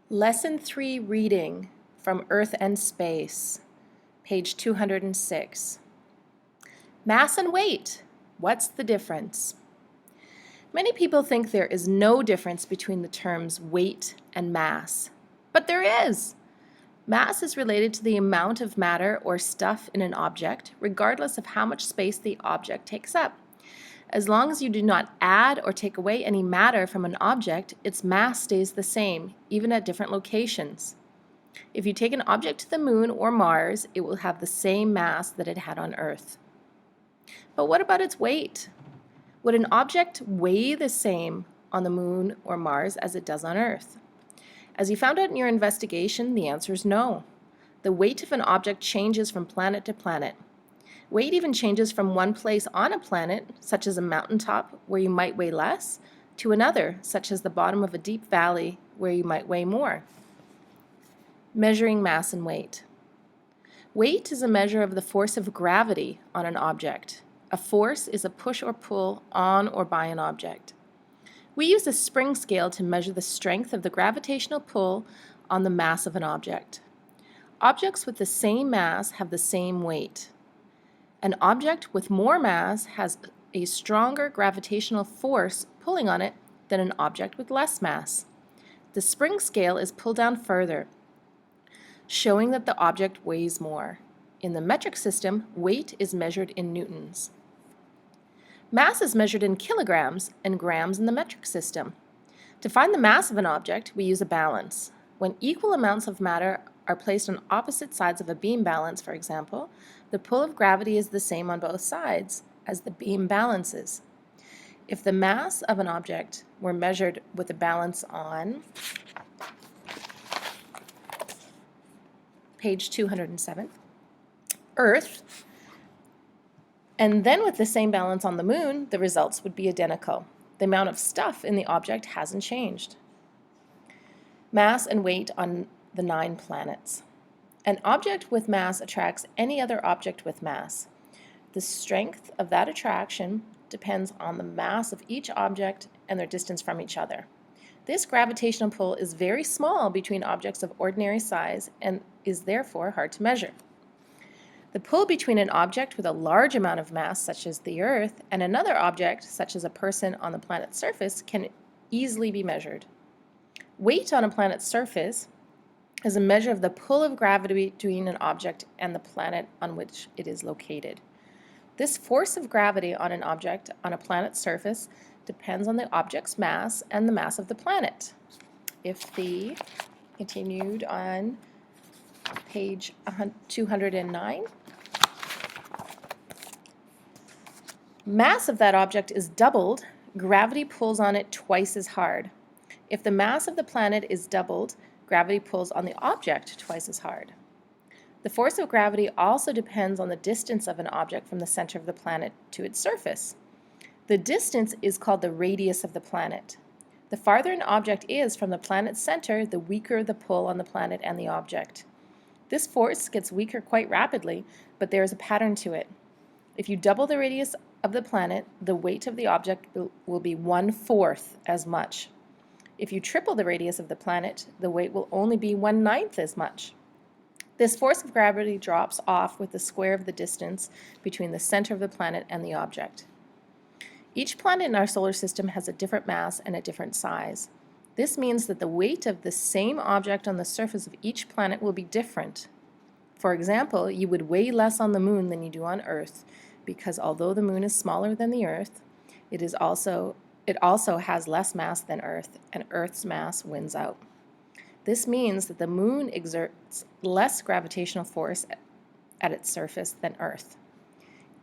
Lesson 3 reading from Earth and Space, page 206. Mass and weight. What's the difference? Many people think there is no difference between the terms weight and mass, but there is. Mass is related to the amount of matter or stuff in an object, regardless of how much space the object takes up. As long as you do not add or take away any matter from an object, its mass stays the same, even at different locations. If you take an object to the moon or Mars, it will have the same mass that it had on Earth. But what about its weight? Would an object weigh the same on the moon or Mars as it does on Earth? As you found out in your investigation, the answer is no. The weight of an object changes from planet to planet. Weight even changes from one place on a planet, such as a mountaintop where you might weigh less, to another, such as the bottom of a deep valley where you might weigh more. Measuring mass and weight. Weight is a measure of the force of gravity on an object. A force is a push or pull on or by an object. We use a spring scale to measure the strength of the gravitational pull on the mass of an object. Objects with the same mass have the same weight. An object with more mass has a stronger gravitational force pulling on it than an object with less mass. The spring scale is pulled down further, showing that the object weighs more. In the metric system, weight is measured in newtons. Mass is measured in kilograms and grams in the metric system. To find the mass of an object, we use a balance. When equal amounts of matter are placed on opposite sides of a beam balance, for example, the pull of gravity is the same on both sides as the beam balances. If the mass of an object were measured with a balance on page 207, Earth, and then with the same balance on the moon, the results would be identical. The amount of stuff in the object hasn't changed. Mass and weight on the 9 planets. An object with mass attracts any other object with mass. The strength of that attraction depends on the mass of each object and their distance from each other. This gravitational pull is very small between objects of ordinary size and is therefore hard to measure. The pull between an object with a large amount of mass, such as the Earth, and another object, such as a person on the planet's surface, can easily be measured. Weight on a planet's surface is a measure of the pull of gravity between an object and the planet on which it is located. This force of gravity on an object on a planet's surface depends on the object's mass and the mass of the planet. If the continued on page 209, mass of that object is doubled, gravity pulls on it twice as hard. If the mass of the planet is doubled, gravity pulls on the object twice as hard. The force of gravity also depends on the distance of an object from the center of the planet to its surface. The distance is called the radius of the planet. The farther an object is from the planet's center, the weaker the pull on the planet and the object. This force gets weaker quite rapidly, but there is a pattern to it. If you double the radius of the planet, the weight of the object will be 1/4 as much. If you triple the radius of the planet, the weight will only be 1/9 as much. This force of gravity drops off with the square of the distance between the center of the planet and the object. Each planet in our solar system has a different mass and a different size. This means that the weight of the same object on the surface of each planet will be different. For example, you would weigh less on the moon than you do on Earth, because although the moon is smaller than the Earth, it also has less mass than Earth, and Earth's mass wins out. This means that the moon exerts less gravitational force at its surface than Earth.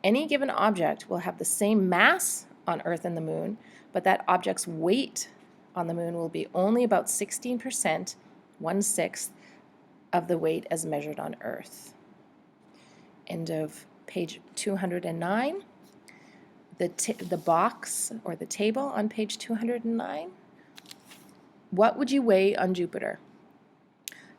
Any given object will have the same mass on Earth and the moon, but that object's weight on the moon will be only about 16%, 1/6, of the weight as measured on Earth. End of page 209. The box or the table on page 209. What would you weigh on Jupiter?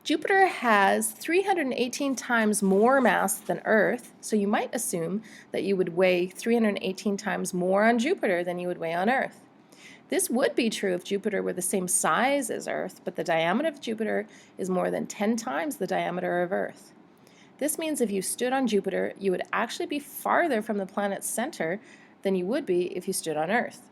Jupiter has 318 times more mass than Earth, so you might assume that you would weigh 318 times more on Jupiter than you would weigh on Earth. This would be true if Jupiter were the same size as Earth, but the diameter of Jupiter is more than 10 times the diameter of Earth. This means if you stood on Jupiter, you would actually be farther from the planet's center than you would be if you stood on Earth.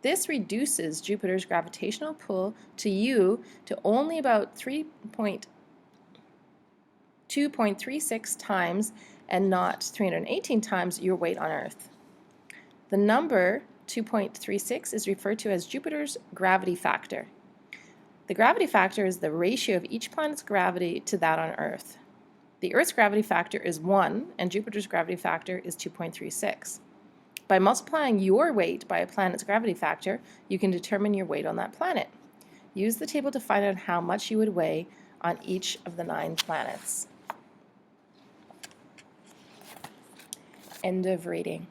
This reduces Jupiter's gravitational pull to you to only about 2.36 times and not 318 times your weight on Earth. The number 2.36 is referred to as Jupiter's gravity factor. The gravity factor is the ratio of each planet's gravity to that on Earth. The Earth's gravity factor is 1 and Jupiter's gravity factor is 2.36. By multiplying your weight by a planet's gravity factor, you can determine your weight on that planet. Use the table to find out how much you would weigh on each of the 9 planets. End of reading.